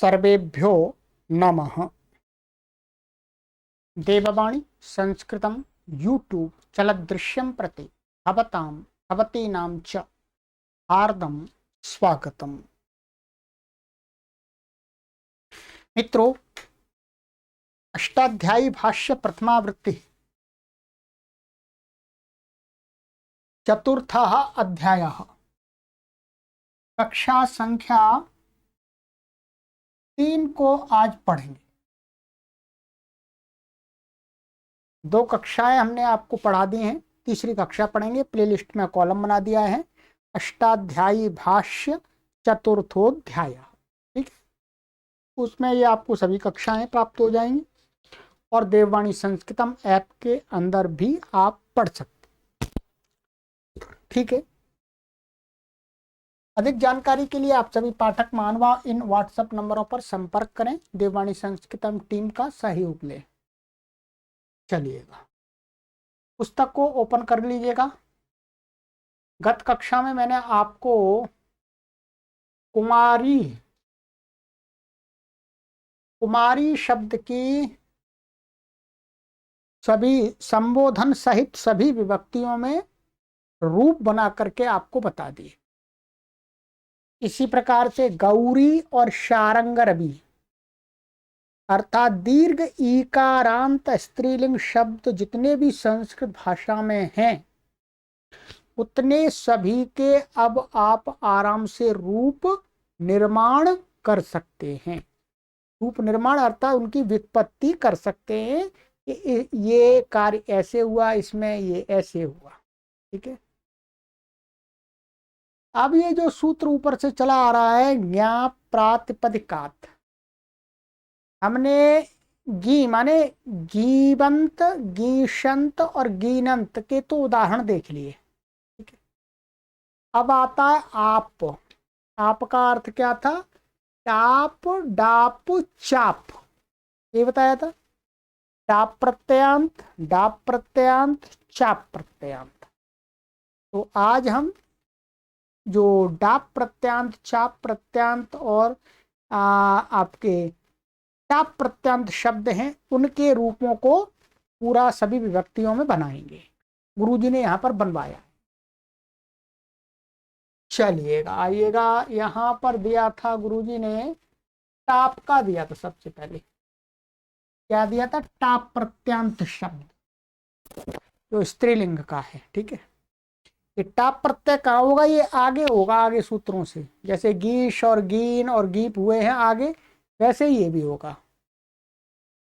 सर्वेभ्यो नमः। देववाणी संस्कृतं यूट्यूब चलदृश्यं प्रति भवतीनां च हार्दं स्वागतम्। मित्रों, अष्टाध्यायी भाष्य प्रथमावृत्ति चतुर्थः अध्यायः, कक्षा संख्या 3 को आज पढ़ेंगे। 2 कक्षाएं हमने आपको पढ़ा दी हैं, तीसरी कक्षा पढ़ेंगे। प्लेलिस्ट में कॉलम बना दिया है, अष्टाध्यायी भाष्य चतुर्थोध्याय, ठीक है। उसमें ये आपको सभी कक्षाएं प्राप्त हो जाएंगी और देववाणी संस्कृतम ऐप के अंदर भी आप पढ़ सकते, ठीक है। अधिक जानकारी के लिए आप सभी पाठक मानवा इन व्हाट्सएप नंबरों पर संपर्क करें, देववाणी संस्कृतम टीम का सहयोग लें। चलिएगा, पुस्तक को ओपन कर लीजिएगा। गत कक्षा में मैंने आपको कुमारी शब्द की सभी संबोधन सहित सभी विभक्तियों में रूप बना करके आपको बता दिए। इसी प्रकार से गौरी और शारंगरबी अर्थात दीर्घ ईकारांत स्त्रीलिंग शब्द जितने भी संस्कृत भाषा में हैं, उतने सभी के अब आप आराम से रूप निर्माण कर सकते हैं। रूप निर्माण अर्थात उनकी व्युत्पत्ति कर सकते हैं कि ये कार्य ऐसे हुआ, इसमें ये ऐसे हुआ, ठीक है। अब ये जो सूत्र ऊपर से चला आ रहा है, ज्ञा प्रातिपदिकात, हमने गी माने गीबंत, गीशंत और गीनंत के तो उदाहरण देख लिए, ठीक है। अब आता है आप। आप का अर्थ क्या था? टाप, डाप, चाप, ये बताया था। टाप प्रत्ययांत, डाप प्रत्ययांत, चाप प्रत्ययांत। तो आज हम जो डाप प्रत्यांत, चाप प्रत्यांत और आपके टाप प्रत्यांत शब्द हैं, उनके रूपों को पूरा सभी विभक्तियों में बनाएंगे। गुरुजी ने यहाँ पर बनवाया। चलिएगा, आइएगा, यहाँ पर दिया था गुरुजी ने टाप का दिया था। सबसे पहले क्या दिया था? टाप प्रत्यांत शब्द जो स्त्रीलिंग का है, ठीक है। ये टाप प्रत्यय कहाँ होगा? ये आगे होगा, आगे सूत्रों से, जैसे गीश और गीन और गीप हुए हैं आगे, वैसे ही ये भी होगा।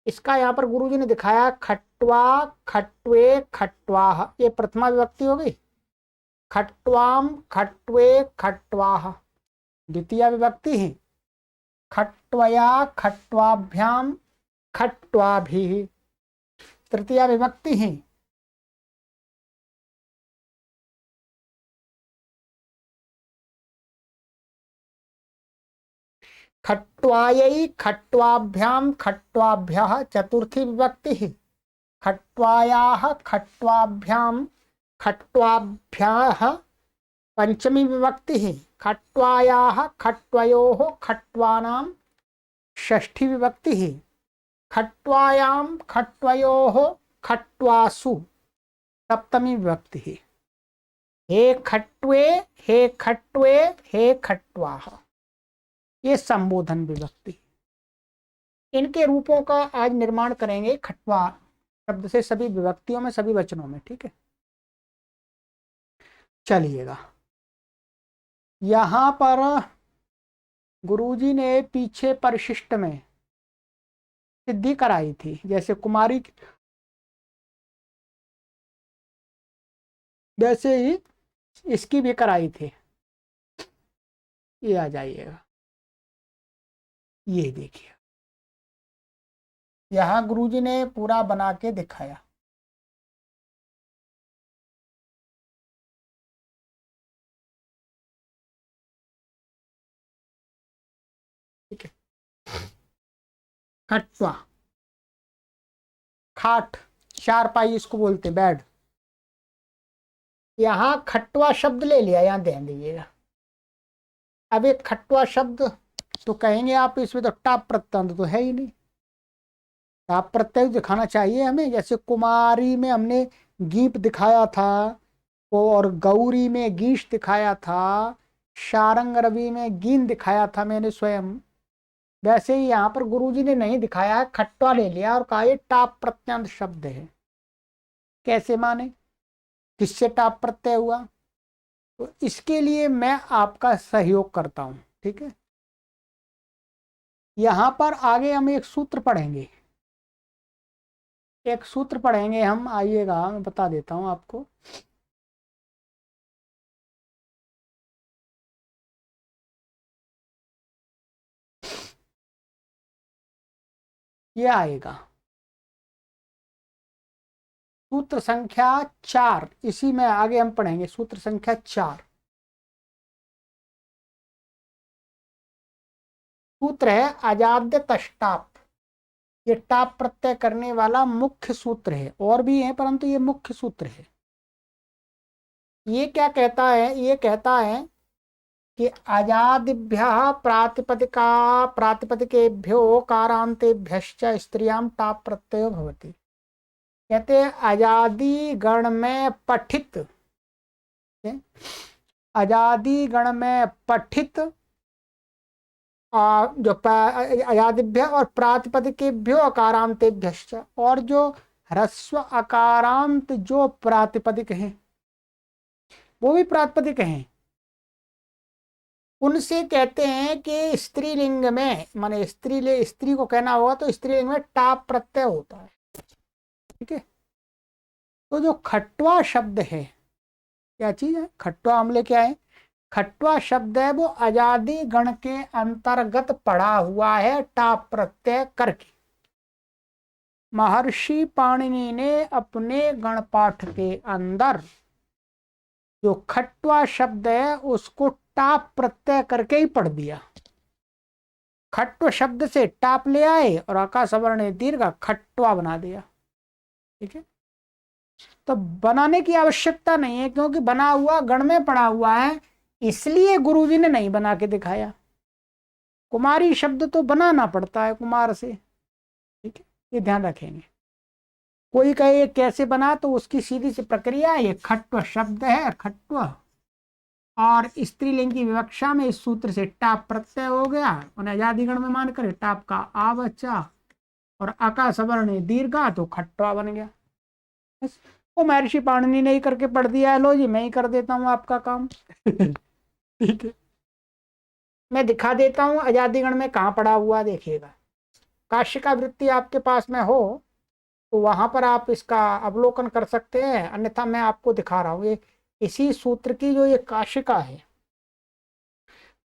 इसका यहाँ पर गुरुजी ने दिखाया खट्वा, खट्वे, खट्वाह, ये प्रथमा विभक्ति हो गई। खट्वाम, खट्वे, खट्वाह द्वितीय विभक्ति है। खट्वया, खट्वाभ्याम, खट्वाभिः तृतीया विभक्ति है। खट्वायै, खट्वाभ्याम, खट्वाभ्यः चतुर्थी विभक्ति है। खट्वायाः, खट्वाभ्याम, खट्वाभ्याः पंचमी विभक्ति है। खट्वायाः, खट्वयोः, खट्वानां षष्ठी विभक्ति है। खट्वायां, खट्वयोः, खट्वासु सप्तमी विभक्ति है। हे खट्वे, हे खट्वे, हे खट्वाः, ये संबोधन विभक्ति। इनके रूपों का आज निर्माण करेंगे खट्वा शब्द से सभी विभक्तियों में, सभी वचनों में, ठीक है। चलिएगा, यहां पर गुरुजी ने पीछे परिशिष्ट में सिद्धि कराई थी, जैसे कुमारी, वैसे ही इसकी भी कराई थी। ये आ जाइएगा, ये देखिए, यहां गुरुजी ने पूरा बना के दिखाया। ठीक है। खट्वा, खाट, चारपाई इसको बोलते, बेड। यहां खट्वा शब्द ले लिया, यहां ध्यान दीजिएगा। अब एक खट्वा शब्द तो कहेंगे आप इसमें तो टाप प्रत्यय तो है ही नहीं। टाप प्रत्यय दिखाना चाहिए हमें। जैसे कुमारी में हमने गीप दिखाया था, और गौरी में गीश दिखाया था, शारंग रवि में गीन दिखाया था मैंने स्वयं। वैसे ही यहाँ पर गुरुजी ने नहीं दिखाया है, खट्टा ले लिया और कहा ये टाप प्रत्यंत शब्द है। कैसे माने, किससे टाप प्रत्यय हुआ? तो इसके लिए मैं आपका सहयोग करता हूं, ठीक है। यहां पर आगे हम एक सूत्र पढ़ेंगे, एक सूत्र पढ़ेंगे हम, आइएगा मैं बता देता हूं आपको। ये आएगा सूत्र संख्या 4, इसी में आगे हम पढ़ेंगे सूत्र संख्या 4। सूत्र है अजाद्य तष्टाप। ये टाप प्रत्यय करने वाला मुख्य सूत्र है, और भी है परंतु ये मुख्य सूत्र है। ये क्या कहता है? ये कहता है कि अजादिभ्य प्रातिपदिका प्रातिपदिकेभ्यो कारांतेभ्यश्च स्त्रियां टाप प्रत्ययो भवति। कहते हैं अजादि गण में पठित, अजादि गण में पठित जो अजादिभ्य और प्रातिपदिकेभ्यो अकारांतेभ्यश्च, और जो ह्रस्व अकारांत जो प्रातिपदिक हैं वो भी प्रातिपदिक हैं, उनसे कहते हैं कि स्त्रीलिंग में, माने स्त्री को कहना होगा तो स्त्रीलिंग में टाप प्रत्यय होता है, ठीक है। तो जो खट्वा शब्द है, क्या चीज है? खट्वा अम्ल क्या है? खट्वा शब्द है वो अजादि गण के अंतर्गत पड़ा हुआ है टाप प्रत्यय करके। महर्षि पाणिनि ने अपने गणपाठ के अंदर जो खट्वा शब्द है उसको टाप प्रत्यय करके ही पढ़ दिया। खट्व शब्द से टाप ले आए और आकाश वर्ण दीर्घ खट्वा बना दिया, ठीक है। तो बनाने की आवश्यकता नहीं है, क्योंकि बना हुआ गण में पड़ा हुआ है, इसलिए गुरुजी ने नहीं बना के दिखाया। कुमारी शब्द तो बनाना पड़ता है कुमार से, ठीक है, ये ध्यान रखेंगे। कोई कहे कैसे बना, तो उसकी सीधी सी प्रक्रिया, ये खट्व शब्द है, खट्व, और स्त्रीलिंग की विवक्षा में इस सूत्र से टाप प्रत्यय हो गया, और आजादिगण में मानकर टाप का आ बचा, और आकाश वर्ण दीर्घा तो खट्वा बन गया। वो महर्षि पाणिनि ने ही करके पढ़ दिया है, लो जी मैं ही कर देता हूँ आपका काम। ठीक है, मैं दिखा देता हूँ आजादिगण में कहाँ पड़ा हुआ, देखिएगा। काश्य का वृत्ति आपके पास में हो तो वहां पर आप इसका अवलोकन कर सकते हैं, अन्यथा मैं आपको दिखा रहा हूँ ये इसी सूत्र की जो ये काशिका है।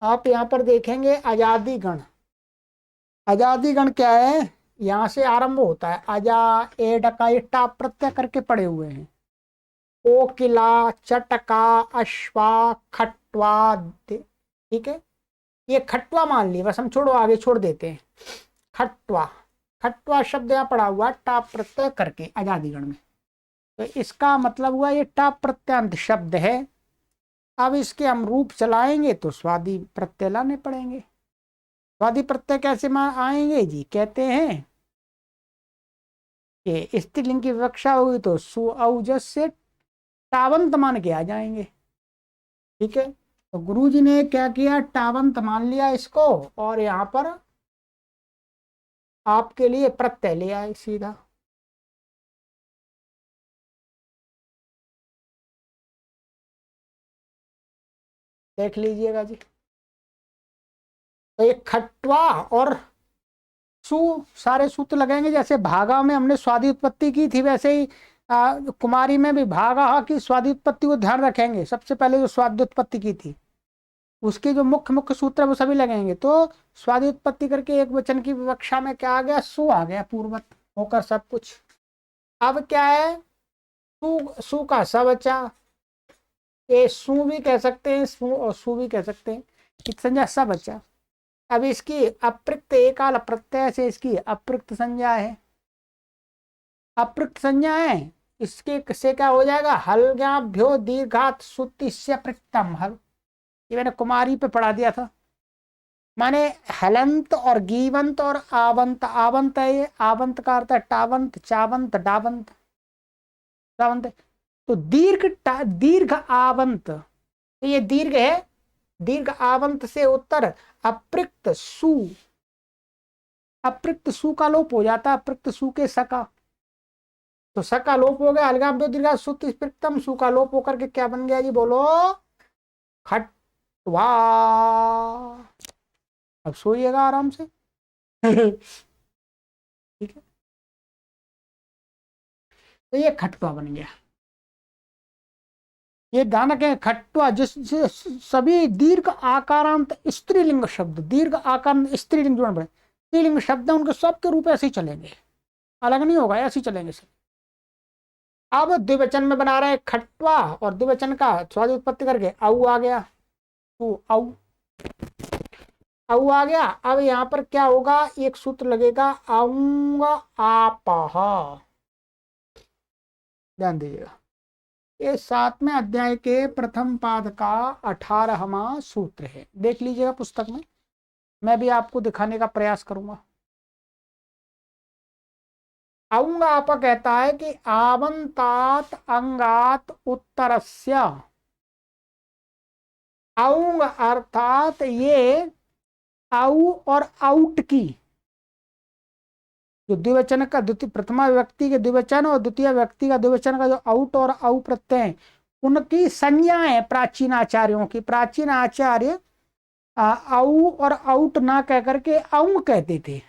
आप यहाँ पर देखेंगे आजादी गण। आजादी गण क्या है? यहाँ से आरंभ होता है, अजा ए डका, ये टाप प्रत्यय करके पड़े हुए हैं। ओ किला, चटका, अश्वा, खट्वा, ठीक है। ये खट्वा मान लिया, बस हम छोड़ो, आगे छोड़ देते हैं। खट्वा, खट्वा शब्द यहाँ पड़ा हुआ टाप प्रत्यय करके आजादीगण में, तो इसका मतलब हुआ ये टाप प्रत्यंत शब्द है। अब इसके हम रूप चलाएंगे तो स्वादि प्रत्यय लाने पड़ेंगे। स्वादि प्रत्यय कैसे आएंगे जी? कहते हैं कि स्त्रीलिंग की विवक्षा होगी तो सु औजस से टावंत मान के आ जाएंगे, ठीक है। तो गुरुजी ने क्या किया? टावंत मान लिया इसको, और यहाँ पर आपके लिए प्रत्यय ले आए सीधा। देख लीजिएगा जी। तो ये खट्वा और सु सारे सूत्र लगेंगे। जैसे भागा में हमने स्वादि उत्पत्ति की थी, वैसे ही कुमारी में भी भागा की स्वादि उत्पत्ति को ध्यान रखेंगे। सबसे पहले जो स्वादि उत्पत्ति की थी उसके जो मुख्य मुख्य सूत्र है वो सभी लगेंगे। तो स्वादि उत्पत्ति करके एक वचन की विवक्षा में क्या आ गया? सु आ गया, पूर्वत होकर सब कुछ। अब क्या है? सु का स बचा, ये सु भी कह सकते हैं, सु और सु भी कह सकते हैं, कित संज्ञा स बचा। अब इसकी अप्रयुक्त एकाल प्रत्यय से इसकी अप्रयुक्त संज्ञा है, अप्रयुक्त संज्ञा है। इसके से क्या हो जाएगा? हल्गाभ्यो दीर्घात सुतिस्य प्रयुक्तम हल। ये मैंने कुमारी पे पढ़ा दिया था, माने हलंत और गीवंत और आवंत। आवंत है ये, आवंत का अर्थ है टावंत, चावंत, डावंत, टावंत। तो दीर्घ आवंत, तो ये दीर्घ है। दीर्घ आवंत से उत्तर अपृक्त सु। अपृक्त सु का लोप हो जाता है, अपृक्त सु के सका। तो सका लोप हो गया, अलगाम दो दीर्घ सुत स्पृक्तम, सु का लोप होकर के क्या बन गया जी, बोलो, खटवा। अब सोइएगा आराम से। ठीक है, तो ये खटवा बन गया। ये दानक है खट्वा, जिससे सभी दीर्घ आकारांत स्त्रीलिंग शब्द, दीर्घ आकार स्त्रीलिंग जोड़ पड़े, स्त्रीलिंग शब्द उनके सबके रूप ऐसे ही चलेंगे, अलग नहीं होगा, ऐसे ही चलेंगे सब। अब द्विवचन में बना रहे हैं खट्वा, और द्विवचन का स्वादि उत्पत्ति करके औ आ गया, तो औ आ गया। अब यहां पर क्या होगा, एक सूत्र लगेगा, आऊंगा आपह। ध्यान दीजिएगा, ये 7वें अध्याय के प्रथम पाद का 18वां सूत्र है। देख लीजिएगा पुस्तक में, मैं भी आपको दिखाने का प्रयास करूंगा। औंग आप कहता है कि आवंतात अंगात उत्तरस्य। औंग अर्थात ये औ और आउट की, जो द्विवचन का द्वितीय प्रथमा व्यक्ति के द्विवचन और द्वितीय व्यक्ति का द्विवचन का जो आउट और औ प्रत्यय है, उनकी संज्ञा है प्राचीन आचार्यों की। प्राचीन आचार्य औ और आउट ना कह करके औंग कहते थे।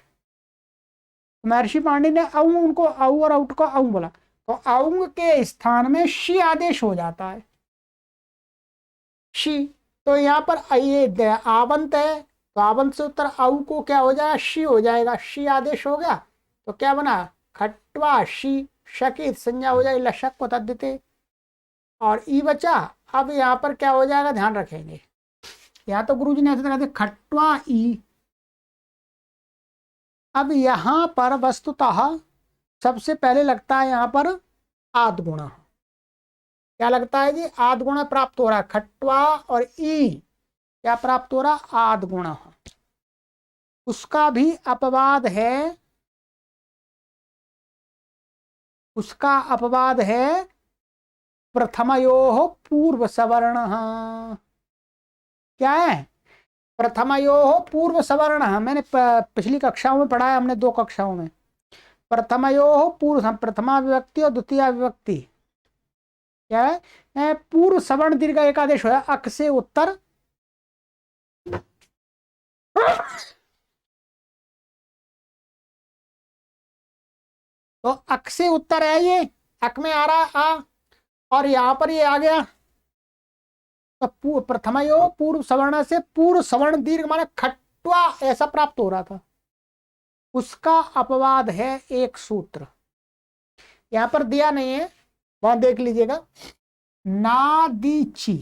महर्षि पांडे ने औंग, उनको औ और आउट को औंग बोला, तो औंग के स्थान में शी आदेश हो जाता है, शी। तो यहाँ पर ये आवंत है, तो आवंत से उत्तर औ को क्या हो जाएगा, शी हो जाएगा, शी आदेश हो गया, तो क्या बना, खट्वा शी, शकी संज्ञा हो जाएगी, लशक को तद्धिते, और ई बचा। अब यहाँ पर क्या हो जाएगा, ध्यान रखेंगे, यहाँ तो गुरुजी ने ऐसे कहते खट्वा ई। अब यहाँ पर वस्तुतः सबसे पहले लगता है यहाँ पर आद गुणा। क्या लगता है जी, आद गुणा प्राप्त हो रहा है, खट्वा और ई क्या प्राप्त हो रहा, आद गुणा। उसका भी अपवाद है, उसका अपवाद है प्रथमयोः पूर्व सवर्ण। क्या है, प्रथमयोः पूर्व सवर्ण। मैंने पिछली कक्षाओं में पढ़ा है, हमने 2 कक्षाओं में। प्रथमयोः पूर्व, प्रथमा विभक्ति और द्वितीय विभक्ति क्या है, पूर्व सवर्ण दीर्घ एकादेश है, अक से उत्तर। तो अक से उत्तर है ये, अक में आ रहा है आ, और यहां पर ये आ गया। तो प्रथमयो पूर्व सवर्ण से पूर्व सवर्ण दीर्घ माने खट्वा ऐसा प्राप्त हो रहा था, उसका अपवाद है एक सूत्र, यहां पर दिया नहीं है, वहां देख लीजिएगा। नादीची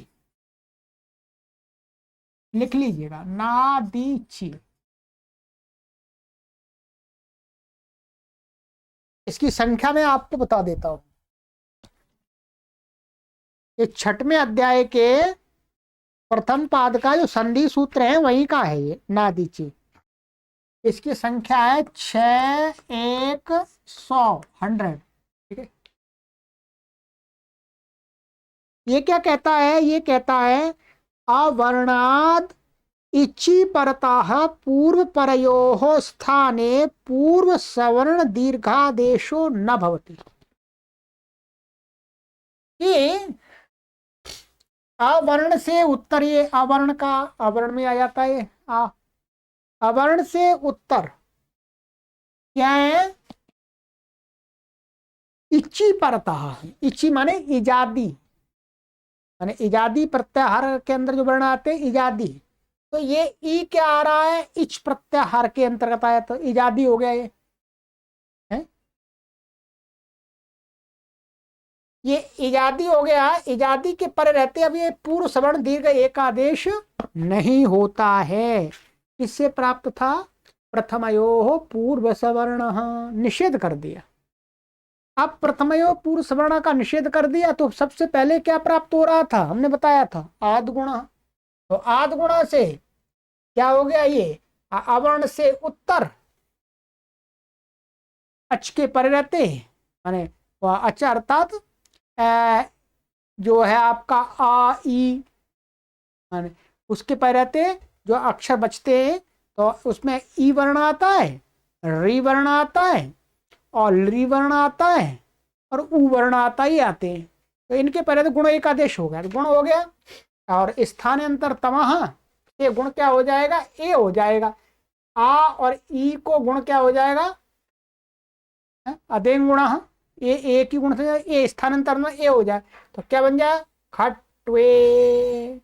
लिख लीजिएगा, नादीची। इसकी संख्या में आपको बता देता हूं, ये 6वें अध्याय के प्रथम पाद का जो संधि सूत्र है वही का है ये नादीची। इसकी संख्या है 6 1 100 100। ठीक है, ये क्या कहता है, ये कहता है अवर्णाद इच्छि परतः पूर्व परयोः स्थाने पूर्व सवर्ण दीर्घादेशो न भवति। ये अवर्ण से उत्तर, ये अवर्ण का अवर्ण में आ जाता है आ, अवर्ण से उत्तर क्या है, इच्छि परतः। इच्छि माने इजादी, माने इजादी प्रत्याहार के अंदर जो वर्ण आते हैं इजादी। तो ये ई क्या आ रहा है, इच प्रत्याहार के अंतर्गत आया, तो इजादी हो गया ये है, ये इजादी हो गया। इजादी के पर रहते अब ये पूर्व सवर्ण दीर्घ एक आदेश नहीं होता है। किससे प्राप्त था, प्रथमयो पूर्व सवर्ण, निषेध कर दिया। अब प्रथमयो पूर्व सवर्ण का निषेध कर दिया, तो सबसे पहले क्या प्राप्त हो रहा था, हमने बताया था आद गुणा। तो आद गुणा से क्या हो गया ये, अवर्ण से उत्तर अच के परे रहते, माने अच अर्थात जो है आपका आ ई, माने उसके परे रहते जो अक्षर बचते हैं, तो उसमें ई वर्ण आता है, री वर्ण आता है, और ली वर्ण आता है, और उ वर्ण आता ही आते हैं। तो इनके पहले तो गुण एक आदेश हो गया, तो गुण हो गया, और स्थानांतर तमह, ये गुण क्या हो जाएगा, ए हो जाएगा। आ और ई को गुण क्या हो जाएगा, अदेन गुण, ए की गुण से ए स्थानांतर में ए हो जाए, तो क्या बन जाए, खटवे।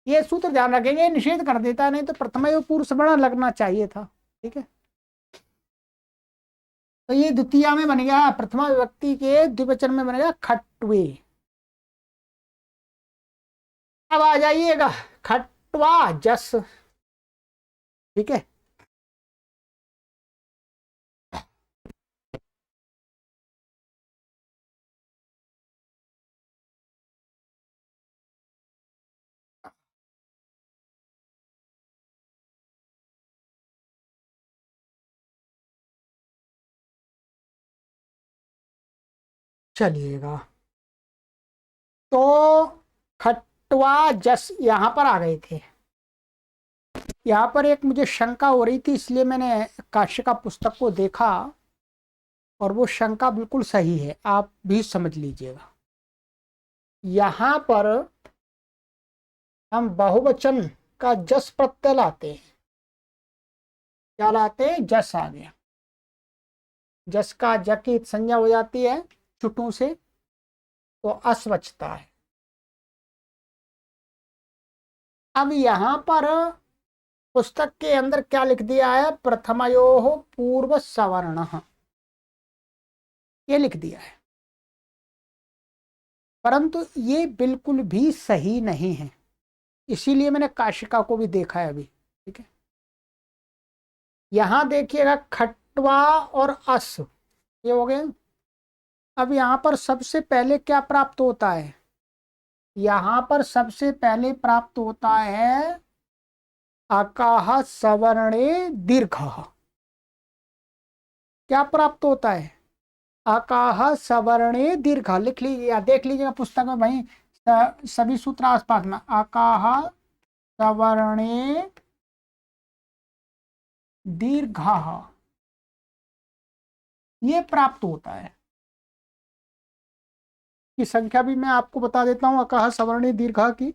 ये सूत्र ध्यान रखेंगे, निषेध कर देता है, नहीं तो प्रथम पूर्व सवर्ण लगना चाहिए था। ठीक है, तो ये द्वितीय में बन गया, प्रथमा विभक्ति के द्विवचन में बनेगा खटवे। अब आ जाइएगा खटवा जस। ठीक है, चलिएगा, तो खटवा जस यहां पर आ गए थे। यहाँ पर एक मुझे शंका हो रही थी, इसलिए मैंने काशिका पुस्तक को देखा, और वो शंका बिल्कुल सही है, आप भी समझ लीजिएगा। यहाँ पर हम बहुवचन का जस प्रत्यय लाते हैं, क्या लाते हैं, जस आ गया, जस का ज की संज्ञा हो जाती है चुटू से, तो अस बचता है। अब यहाँ पर पुस्तक के अंदर क्या लिख दिया है, प्रथमयोः पूर्व सवर्ण, ये लिख दिया है, परंतु ये बिल्कुल भी सही नहीं है, इसीलिए मैंने काशिका को भी देखा है अभी। ठीक है, यहां देखिएगा खटवा और अस, ये हो गए। अब यहां पर सबसे पहले क्या प्राप्त होता है, यहां पर सबसे पहले प्राप्त होता है अकाह सवर्णे दीर्घ। क्या प्राप्त होता है, अकाह सवर्णे दीर्घ, लिख लीजिए, देख लीजिएगा पुस्तक में भाई, सभी सूत्र आसपास में, अकाह सवर्णे दीर्घ, ये प्राप्त होता है। की संख्या भी मैं आपको बता देता हूं, अकाह सवर्णी दीर्घ की।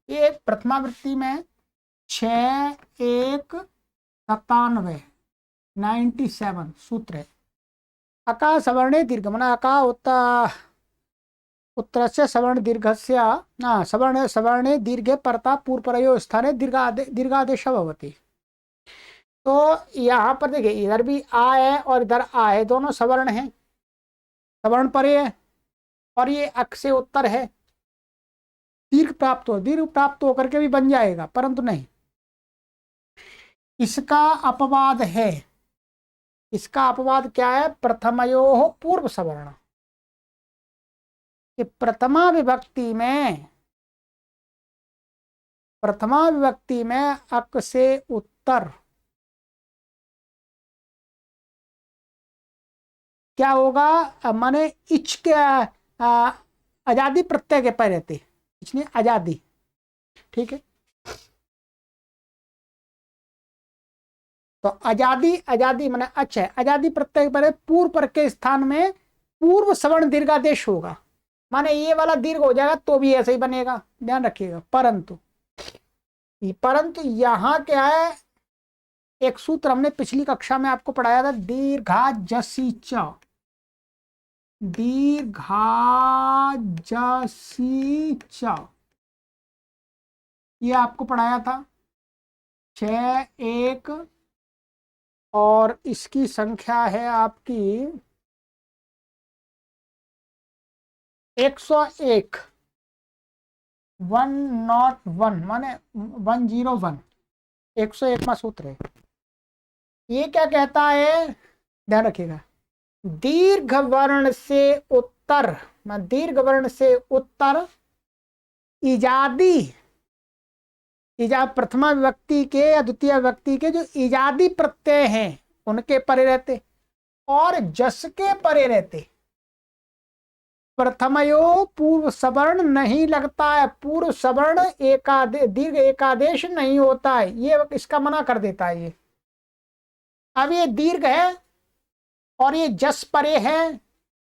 ये प्रथमावृत्ति में 6,1,97 97 सूत्र है। अका सवर्णे दीर्घ मना अका उत्तर से सवर्ण दीर्घ से सवर्ण सवर्णे दीर्घे परता पूर्वपरयो स्थाने दीर्घादेश भवति। तो यहाँ पर देखिए, इधर भी आ है और इधर आ है, दोनों सवर्ण हैं, सवर्ण परे है, और ये अक से उत्तर है, दीर्घ प्राप्त होकर के भी बन जाएगा, परंतु नहीं, इसका अपवाद है। इसका अपवाद क्या है, प्रथमयोः पूर्व सवर्ण, कि प्रथमा विभक्ति में अक से उत्तर क्या होगा, माने इच के आजादी प्रत्यय के पहले रहते, इसने आजादी। ठीक है, तो आजादी माने अच्छा है, आजादी प्रत्यय पर पूर्व पर के स्थान में पूर्व सवर्ण दीर्घादेश होगा, माने ये वाला दीर्घ हो जाएगा तो भी ऐसे ही बनेगा, ध्यान रखिएगा। परंतु यहां क्या है, एक सूत्र हमने पिछली कक्षा में आपको पढ़ाया था, दीर्घा जसी च, दीर्घा जसी च, ये आपको पढ़ाया था 6,1, और इसकी संख्या है आपकी 101, 101 माने 101, 101वां सूत्र है। ये क्या कहता है, ध्यान रखिएगा, दीर्घ वर्ण से उत्तर, दीर्घ वर्ण से उत्तर इजादी ईजा प्रथमा विभक्ति के या द्वितीय विभक्ति के जो ईजादी प्रत्यय हैं उनके परे रहते और जस के परे रहते। प्रथमयो पूर्व सवर्ण नहीं लगता है, पूर्व सवर्ण दीर्घ एकादेश नहीं होता है, ये इसका मना कर देता है। ये अब ये दीर्घ है और ये जस परे है,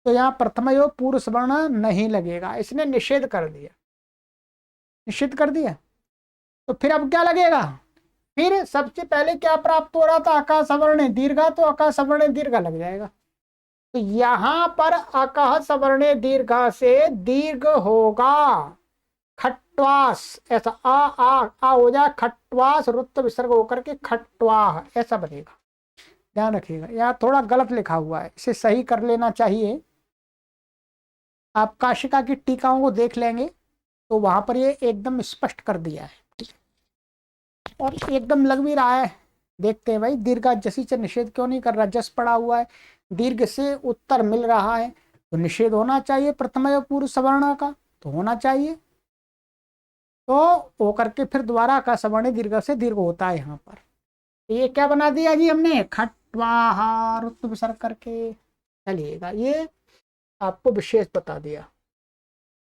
तो यहाँ प्रथमयो पूर्व सवर्ण नहीं लगेगा, इसने निषेध कर दिया, निषेध कर दिया। तो फिर अब क्या लगेगा, फिर सबसे पहले क्या प्राप्त हो रहा था, अका सवर्ण दीर्घा, तो अका सवर्ण दीर्घा लग जाएगा। तो यहां पर अकह सवर्णे दीर्घा से दीर्घ होगा खट्वास, ऐसा आ हो जाए खट्वास, रुत्त विसर्ग होकर के खट्वाह ऐसा बनेगा। ध्यान रखिएगा, यहाँ थोड़ा गलत लिखा हुआ है, इसे सही कर लेना चाहिए। आप काशिका की टीकाओं को देख लेंगे तो वहां पर ये एकदम स्पष्ट कर दिया है, और एकदम लग भी रहा है। देखते हैं भाई, दीर्घा जसी से निषेध क्यों नहीं कर रहा, जस पड़ा हुआ है, दीर्घ से उत्तर मिल रहा है, तो निषेध होना चाहिए प्रथम पूर्व सवर्ण का, तो होना चाहिए। तो वो करके फिर दोबारा का सवर्ण दीर्घ से दीर्घ होता है यहाँ पर। ये क्या बना दिया जी हमने, खट्वाहा रुत्व विसर्ग करके। चलिएगा, ये आपको विशेष बता दिया,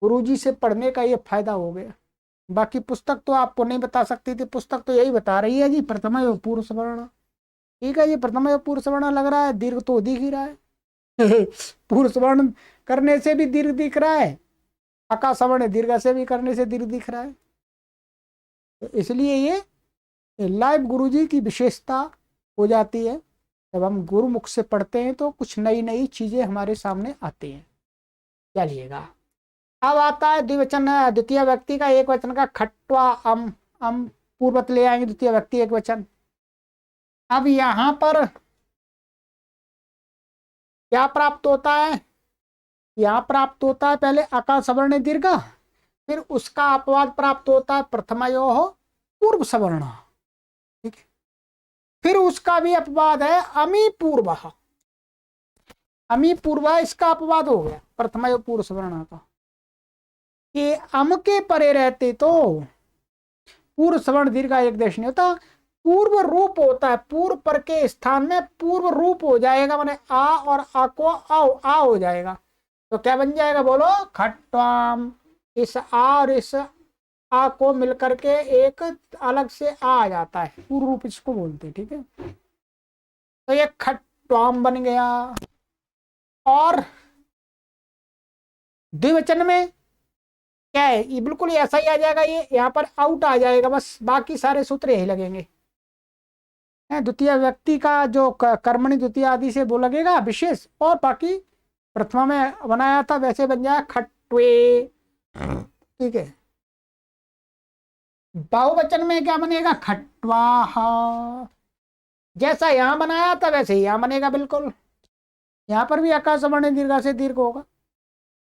गुरुजी से पढ़ने का ये फायदा हो गया। बाकी पुस्तक तो आपको नहीं बता सकती थी, पुस्तक तो यही बता रही है जी प्रथम पूर्व सवर्ण। ठीक है जी, प्रथम पूर्व सवर्ण लग रहा है, दीर्घ तो दिख ही रहा है पूर्व सवर्ण करने से भी दीर्घ दिख रहा है, अका सवर्ण दीर्घ से भी करने से दीर्घ दिख रहा है। तो इसलिए ये लाइव गुरुजी की विशेषता हो जाती है। जब हम गुरुमुख से पढ़ते हैं तो कुछ नई नई चीजें हमारे सामने आती हैं। चलिएगा, अब आता है द्विवचन, द्वितीय व्यक्ति का एक वचन का खट्वा अम पूर्वत ले आएंगे, द्वितीय व्यक्ति एक वचन। अब यहां पर क्या प्राप्त होता है, यहां प्राप्त होता है पहले अका सवर्ण दीर्घ, फिर उसका अपवाद प्राप्त होता है प्रथमयोः पूर्व सवर्ण। ठीक है, फिर उसका भी अपवाद है अमी पूर्व, अमी पूर्व इसका अपवाद हो गया प्रथमयो पूर्व सवर्ण का। कि अम के परे रहते तो पूर्व सवर्ण दीर्घ एक देश नहीं होता, पूर्व रूप होता है, पूर्व पर के स्थान में पूर्व रूप हो जाएगा, माने आ और आ को आ हो जाएगा। तो क्या बन जाएगा बोलो, खट्वाम। इस आ और इस आ को मिलकर के एक अलग से आ जाता है, पूर्व रूप इसको बोलते हैं। ठीक है, तो ये खट्वाम बन गया। और द्विवचन में क्या है, ये बिल्कुल ऐसा ही आ जाएगा, ये यहाँ पर आउट आ जाएगा, बस बाकी सारे सूत्र यही लगेंगे। द्वितीय व्यक्ति का जो कर्मणि द्वितीय आदि से वो लगेगा विशेष, और बाकी प्रथमा में बनाया था वैसे बन जाए खट्वे। ठीक है, बहुवचन में क्या बनेगा, खट्वाहा। जैसा यहां बनाया था वैसे ही यहां बनेगा बिल्कुल, यहां पर भी अका सवर्ण दीर्घ से दीर्घ होगा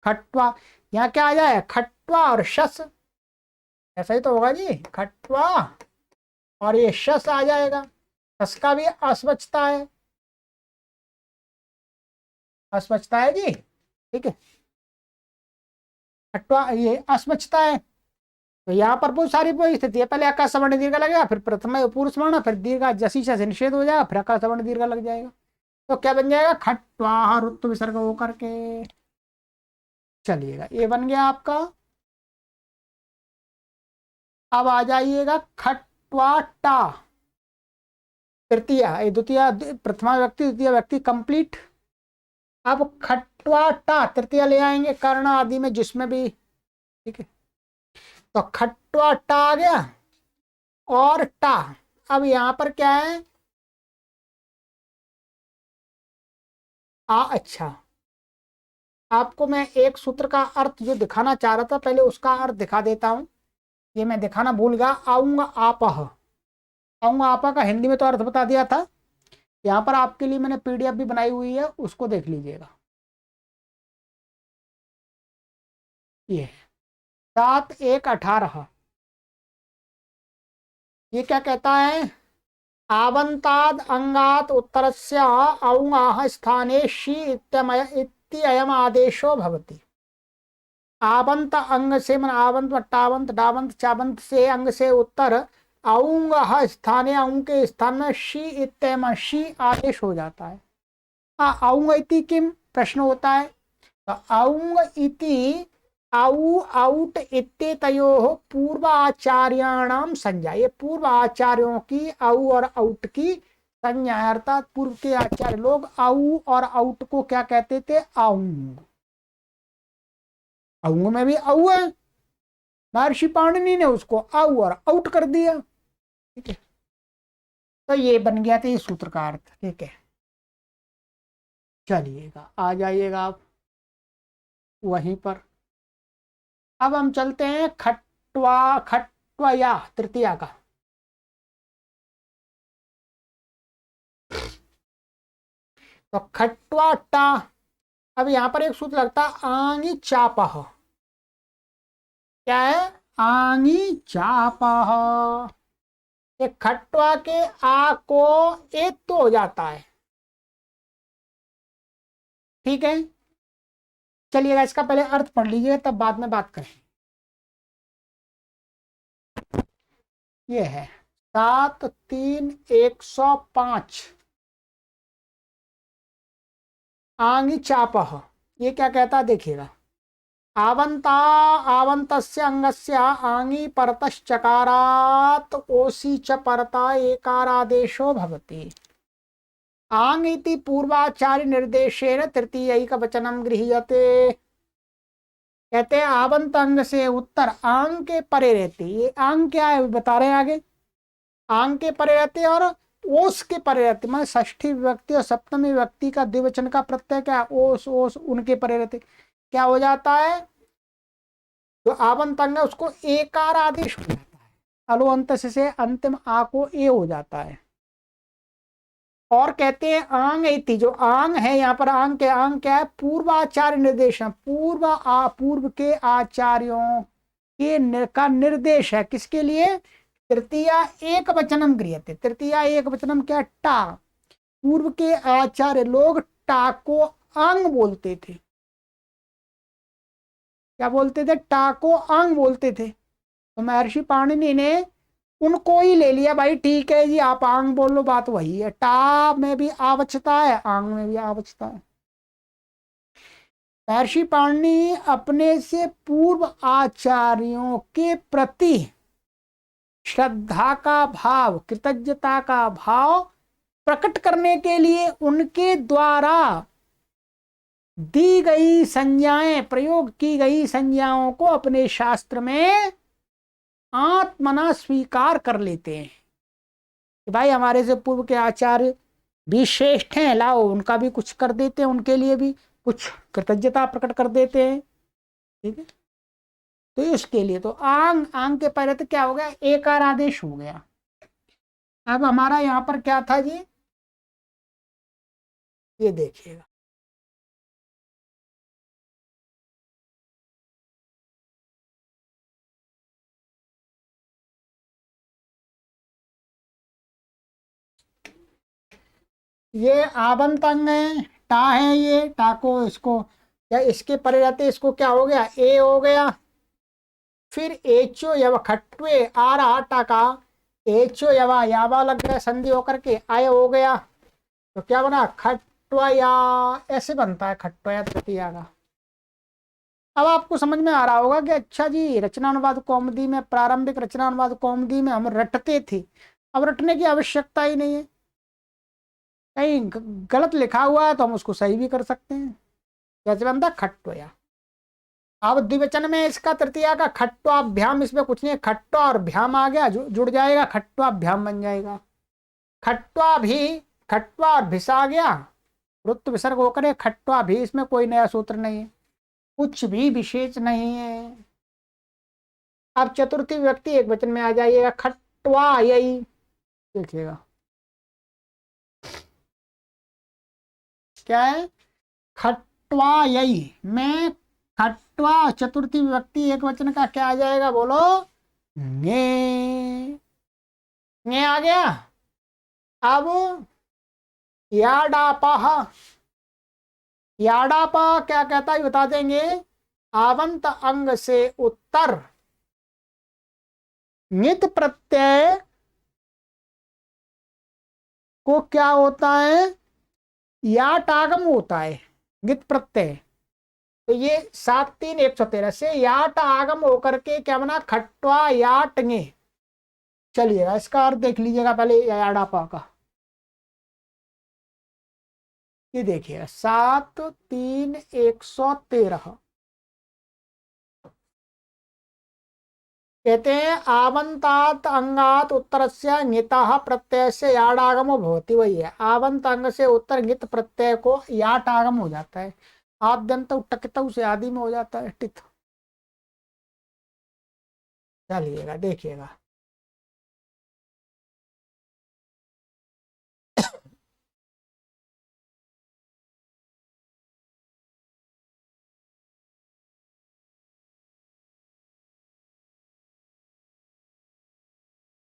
खट्वा। यहाँ क्या आ जाए, खट्वा और शस, ऐसा ही तो होगा जी, खट्वा और ये शस आ जाएगा। शस का भी अस्वच्छता है, अस्वच्छता है जी। ठीक है, खट्वा ये अस्वच्छता है। तो यहाँ पर बहुत सारी स्थिति है, पहले अका सवर्ण दीर्घ लगेगा, फिर प्रथम पूर्व सवर्ण, फिर दीर्घ जसी से निषेध हो जाएगा, फिर अका सवर्ण दीर्घ लग जाएगा। तो क्या बन जाएगा, खट्वा रुत्व विसर्ग होकर के। चलिएगा, ये बन गया आपका। अब आ जाइएगा खट्वाटा, तृतीय द्वितीय, प्रथमा व्यक्ति द्वितीय व्यक्ति कंप्लीट। अब खट्वाटा तृतीय ले आएंगे कर्ण आदि में जिसमें भी। ठीक है, तो खट्वाटा आ गया और टा। अब यहां पर क्या है, अच्छा आपको मैं एक सूत्र का अर्थ जो दिखाना चाह रहा था, पहले उसका अर्थ दिखा देता हूं, ये मैं दिखाना भूल गया। आऊंगा आपह, आऊंगा आपा का हिंदी में तो अर्थ बता दिया था, यहाँ पर आपके लिए मैंने पीडीएफ भी बनाई हुई है, उसको देख लीजिएगा। ये 7-1-18, ये क्या कहता है, आवंताद अंगात उत्तरस्य औंगाः स्थाने शी इत्ययम आदेशो भवति। आवंत अंग से मन आवंत वट्टावंत डावंत चावंत से अंग से उत्तर औंग ह स्थाने औंग के स्थान में शी इत्तेम शी आदेश हो जाता है। औंग इति किम प्रश्न होता है। तो औंग इति औ औट इत्येतयोः पूर्व आचार्याणाम संज्ञा, ये पूर्व आचार्यों की औ और औट की संज्ञा है, अर्थात पूर्व के आचार्य लोग औ और औट को क्या कहते थे, औंग। औंग में भी औ है, महर्षि पाणिनि ने उसको औ और औट कर दिया। ठीक है, तो ये बन गया था ये सूत्र का अर्थ। ठीक है, चलिएगा आ जाइएगा आप वहीं पर। अब हम चलते हैं खट्वा या तृतीया का। तो खट्वा टा, अब यहां पर एक सूत्र लगता है आंगी चापह। क्या है, आंगी चापह। एक खट्वा के आ को एक तो हो जाता है। ठीक है, चलिएगा इसका पहले अर्थ पढ़ लीजिए तब बाद में बात करें। ये है 7 3 105 आंगी चापह। ये क्या कहता है देखिएगा, आवंता आवंतस्य अंगस्य आंगी परतश्चकारात् ओसी च परता एकारादेशो भवति। आंग इति पूर्वाचार्य निर्देशेन तृतीयैक वचनम गृह्यते। कहते हैं आवंत अंग से उत्तर आंग के परे रहती। ये आंग क्या है बता रहे हैं आगे, आंग के परे रहते और ओस के परे रहते, मतलब षष्ठी विभक्ति और सप्तमी विभक्ति का द्विवचन का प्रत्यय क्या, ओस ओस उनके परे रहते। क्या हो जाता है, जो आवंत अंग है उसको एकार आदेश हो जाता है, अलुअंत से अंतिम आ को ए हो जाता है। और कहते हैं आंग इति, जो आंग है यहाँ पर, आंग के आंग क्या है, पूर्वाचार्य निर्देश, पूर्व के आचार्यों के का निर्देश है, किसके लिए, तृतीया एक वचनम गृह्यते। तृतीया एक वचनम क्या, टा। पूर्व के आचार्य लोग टा को अंग बोलते थे। क्या बोलते थे, टा को अंग बोलते थे। तो महर्षि पाणिनि ने उनको ही ले लिया, भाई ठीक है जी आप आंग बोलो, बात वही है। टा में भी आवच्छता है, आंग में भी आवच्छता है। महर्षि पाणिनि अपने से पूर्व आचार्यों के प्रति श्रद्धा का भाव, कृतज्ञता का भाव प्रकट करने के लिए उनके द्वारा दी गई संज्ञाएं, प्रयोग की गई संज्ञाओं को अपने शास्त्र में आत्मना स्वीकार कर लेते हैं कि भाई हमारे से पूर्व के आचार्य भी श्रेष्ठ हैं, लाओ उनका भी कुछ कर देते हैं, उनके लिए भी कुछ कृतज्ञता प्रकट कर देते हैं। ठीक है, तो इसके लिए तो आंग आंग के पहले तो क्या हो गया, एकार आदेश हो गया। अब हमारा यहाँ पर क्या था जी, ये देखिएगा, ये आवंत अंग है, टा है, ये टा को इसको या इसके परे रहते, इसको क्या हो गया, ए हो गया। फिर एचो यव खट्वे आ रहा टाका, एचो यवा यावा लग गया संधि होकर के आय हो गया, तो क्या बना, खट्वया। ऐसे बनता है खट्वया तृतीया का। अब आपको समझ में आ रहा होगा कि अच्छा जी रचनानुवाद कौमुदी में, प्रारंभिक रचनानुवाद कौमुदी में हम रटते थे, अब रटने की आवश्यकता ही नहीं है। कहीं गलत लिखा हुआ है तो हम उसको सही भी कर सकते हैं। कैसे बनता, खट्वया। अब द्विवचन में इसका तृतीया का खट्वाभ्याम, इसमें कुछ नहीं, खट्वा और भ्याम आ गया, जुड़ जाएगा, खट्वाभ्याम बन जाएगा। खट्वा भी, खट्वा और भिस आ गया, रुत विसर्ग होकर खट्वा भी, इसमें कोई नया सूत्र नहीं है, कुछ भी विशेष नहीं है। अब चतुर्थी व्यक्ति एक वचन में आ जाइएगा, खट्वा यही, देखिएगा क्या है, खट्वा यही में खट्वा चतुर्थी विभक्ति एक वचन का क्या आ जाएगा, बोलो, ने आ गया। अब याडापा, याडापा क्या कहता है बता देंगे, आवंत अंग से उत्तर नित प्रत्यय को क्या होता है, याट आगम होता है। नित प्रत्यय, तो ये 7 3 113 से याट आगम होकर के क्या बना, खट्वा याट ङे। चलिएगा इसका अर्थ देख लीजिएगा पहले याडापा का। ये देखिए 7 3 113 कहते हैं आवंतात अंगात उत्तरस्य ङितः प्रत्ययस्य याडागमो भवति। वही है, आवंत अंग से उत्तर ङित प्रत्यय को याट आगम हो जाता है। आद्यंत टकित से आदि में हो जाता है टित। चलिएगा देखिएगा,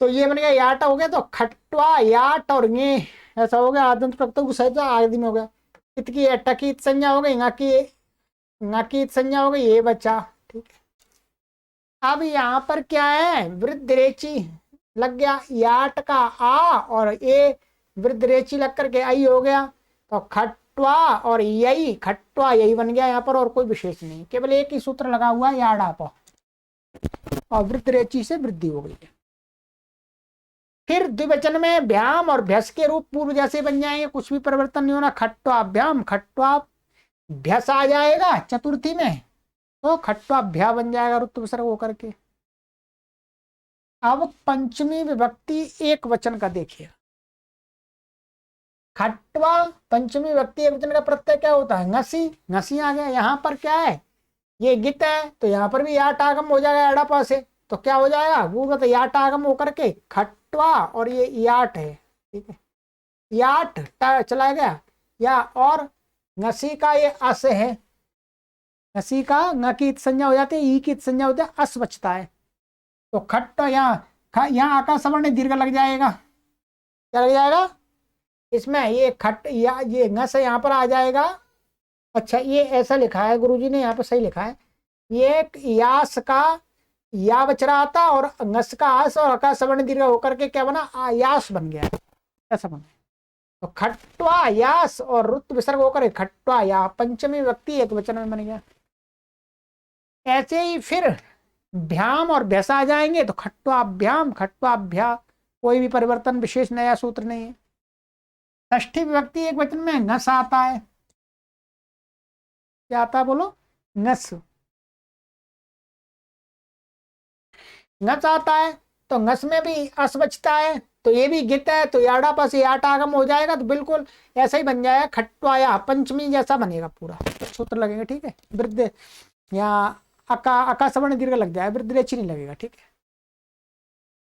तो ये बन गया याट हो गया, तो खट्वा याट और ङे ऐसा हो गया। आदंत प्रत्यय सहज आदि में हो गया। इत की टकीत संज्ञा हो गई, ङकीत संज्ञा हो गई, ये बचा। ठीक है, अब यहाँ पर क्या है, वृद्ध रेची लग गया, याट का आ और ए वृद्ध रेची लग करके आई हो गया। तो खट्वा और यही, खट्वा यही बन गया यहाँ पर, और कोई विशेष नहीं, केवल एक ही सूत्र लगा हुआ है याडाप, और वृद्ध रेची से वृद्धि हो गई है। फिर द्विवचन में भ्याम और भ्यस के रूप पूर्व जैसे बन जाएंगे, कुछ भी परिवर्तन नहीं होना। खट्वाभ्याम, खट्वाभ्यस आ जाएगा चतुर्थी में, तो खट्वाभ्या बन जाएगा रुत्व विसर्ग होकर के। अब पंचमी विभक्ति एक वचन का देखिए, खट्वा पंचमी विभक्ति एक वचन का प्रत्यय क्या होता है, ngसी। ngसी आ गया। यहाँ पर क्या है, ये गित है, तो यहाँ पर भी याट आगम हो जाएगा एड़ापा से, तो क्या हो जाएगा, वो तो याट आगम होकर के खट्वा और ये याट है। ठीक है, याट चला गया या, और ngसी का ये अस है, ngसी का ng की संज्ञा हो जाती है, ई की संज्ञा होती है, अस बचता है। तो खट्ट यहाँ आका सवर्ण दीर्घ लग जाएगा। क्या लग जाएगा इसमें, ये खट या ये ngस यहाँ पर आ जाएगा। अच्छा ये ऐसा लिखा है गुरुजी ने, यहाँ पर सही लिखा है, ये यास का या बच रहा था, और ngस का आस और अका सवर्ण दीर्घ होकर के क्या बना, यास बन गया, ऐसा बना। तो खट्वा यास और रुत विसर्ग होकर खट्वा या, पंचमी व्यक्ति एक वचन में बन गया। ऐसे ही फिर भ्याम और भ्यस आ जाएंगे, तो खट्वाभ्याम, खट्वाभ्या, कोई भी परिवर्तन विशेष नया सूत्र नहीं है। षष्ठी विभक्ति एक वचन में ngस आता है। क्या आता है बोलो, ngस। ngस आता है, तो ngस में भी अस बचता है, तो ये भी गित है, तो याडा पास याट आगम हो जाएगा, तो बिल्कुल ऐसा ही बन जाएगा, खट्वाया पंचमी जैसा बनेगा, पूरा सूत्र लगेगा। ठीक है, वृद्ध या अका सवर्ण दीर्घ लग जाए, वृद्ध रेची नहीं लगेगा। ठीक है,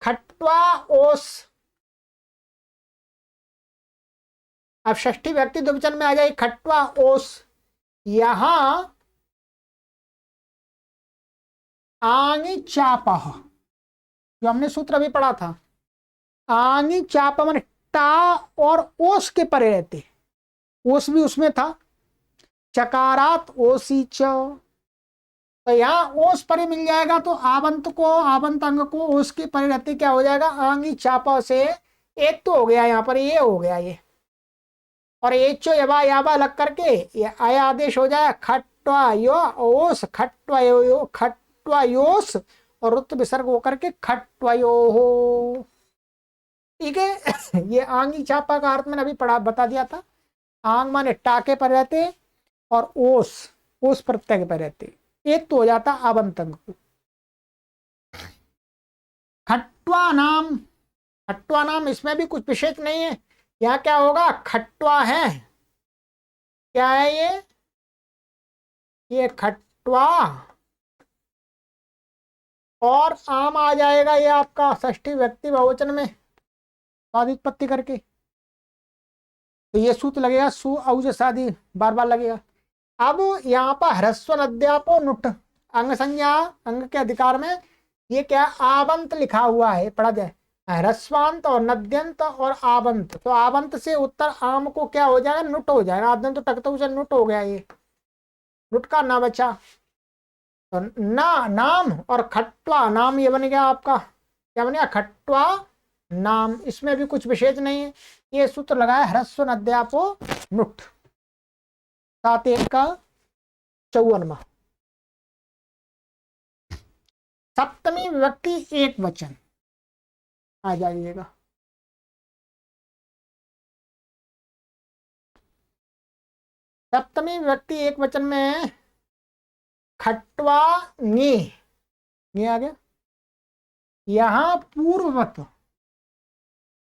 खट्वा ओस। अब षष्ठी व्यक्ति द्विवचन में आ जाए, खट्वा ओस। यहां आंगी चाप, जो हमने सूत्र अभी पढ़ा था, आंगी चाप मन टा और ओस के परे रहते, ओस भी उसमें था, चकारात ओसी च, तो यहाँ ओस परे मिल जाएगा, तो आवंत को, आवंत अंग को ओस के परे रहते क्या हो जाएगा, आंगी चापा से एक तो हो गया, यहाँ पर ये हो गया ये, और एचो यवा यावा लग करके ये आया आदेश हो जाए, खट्वा यो ओस, खट्वा यो खट्वा योस, और रुत विसर्ग होकर के खट्वा यो हो। ठीक है, ये आंगी चापा का अर्थ मैंने अभी पढ़ा बता दिया था। आंग माने टाके पर रहते, और ओस प्रत्यय के पर रहते, एक तो हो जाता आवंत अंग को। खट्वा नाम, खट्वा नाम इसमें भी कुछ विशेष नहीं है। यहाँ क्या होगा, खट्वा है, क्या है ये खट्वा, और आम आ जाएगा ये आपका षष्ठी व्यक्ति बहुवचन में स्वादित्पत्ति करके, तो ये सूत्र लगेगा, सु औज शादी बार बार लगेगा। अब यहाँ पर ह्रस्व अध्यापो नुट, अंग संज्ञा अंग के अधिकार में ये क्या आवंत लिखा हुआ है, पढ़ा जाए, ह्रस्वांत और नद्यंत और आवंत, तो आवंत से उत्तर आम को क्या हो जाएगा, नुट हो जाएगा। आद्यंत टकतु से नुट हो गया, ये नुट का ना बचा। तो ना नाम और खट्वा नाम, ये बन गया आपका, क्या बन गया, खट्वा नाम। इसमें भी कुछ विशेष नहीं है, ये सूत्र लगाया ह्रस्व नद्यापो नुट, 7 का 54वां। सप्तमी विभक्ति एक वचन, आ जाइएगा। सप्तमी विभक्ति एक वचन में खट्वा नी आ गया। यहां पूर्ववत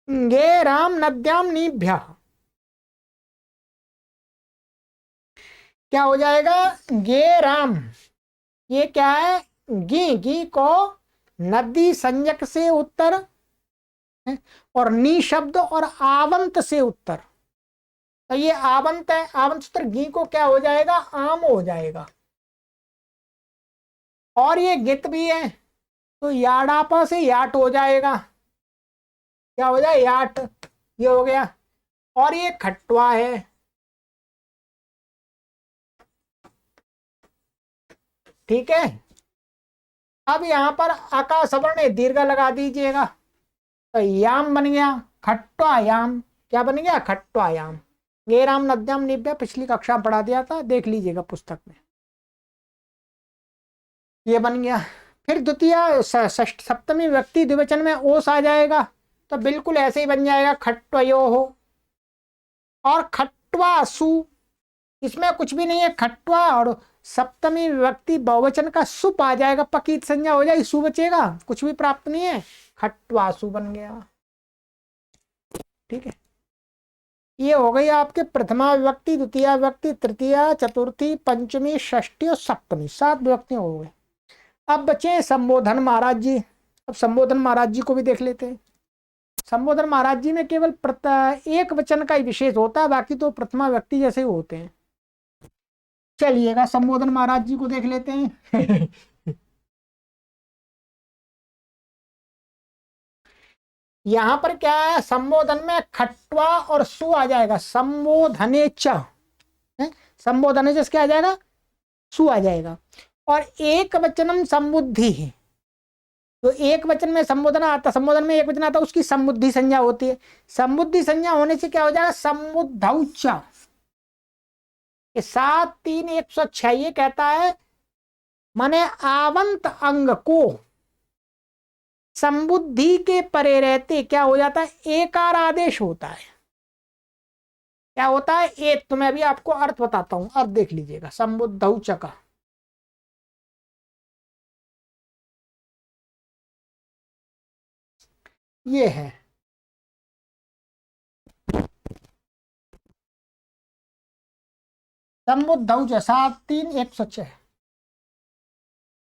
गे राम नद्याम नीभ्य, क्या हो जाएगा, गे राम, ये क्या है, गी को नदी संज्ञक से उत्तर और नी शब्द और आवंत से उत्तर, तो ये आवंत है, आवंत उत्तर गी को क्या हो जाएगा, आम हो जाएगा। और ये गित भी है, तो याडापा से याट हो जाएगा, क्या हो जाए, याट, ये हो गया। और ये खट्वा है, ठीक है। अब यहां पर आका सवर्ण दीर्घ लगा दीजिएगा, तो याम बन गया, खट्वा याम, क्या बन गया, खट्वा याम। ये राम नद्याम निभ्या पिछली कक्षा में पढ़ा दिया था, देख लीजिएगा पुस्तक में, ये बन गया। फिर द्वितीय सप्तमी व्यक्ति द्विवचन में ओस आ जाएगा, तो बिल्कुल ऐसे ही बन जाएगा, खट्वयो हो। और खट्वा सु, इसमें कुछ भी नहीं है, खट्वा और सप्तमी विभक्ति बहुवचन का सुप आ जाएगा, पकीत संज्ञा हो जाएगी, सु बचेगा, कुछ भी प्राप्त नहीं है, खट्वासु बन गया, ठीक है। ये हो गई आपके प्रथमा विभक्ति, द्वितीय विभक्ति, तृतीय, चतुर्थी, पंचमी, षष्ठी और सप्तमी, 7 विभक्तियां हो गई। अब बचे संबोधन महाराज जी। अब संबोधन महाराज जी को भी देख लेते हैं। संबोधन महाराज जी में केवल एक वचन का ही विशेष होता है, बाकी तो प्रथमा व्यक्ति जैसे ही होते हैं। चलिएगा संबोधन महाराज जी को देख लेते हैं। यहां पर क्या है, संबोधन में खट्वा और सु आ जाएगा, संबोधने च, संबोधने च क्या आ जाएगा, सु आ जाएगा। और एक वचनम संबुद्धि है, तो एक वचन में संबोधन आता, संबोधन में एक वचन आता, उसकी समुद्धि संज्ञा होती है। समुद्धि संज्ञा होने से क्या हो जाएगा, समुद्धौच। 7 3 106 ये कहता है, माने आवंत अंग को संबुद्धि के परे रहते क्या हो जाता है, एकार आदेश होता है। क्या होता है, एक, तो मैं अभी आपको अर्थ बताता हूं, अर्थ देख लीजिएगा संबुद्धौच का। ये है संबुद्धौच, 7 3 106।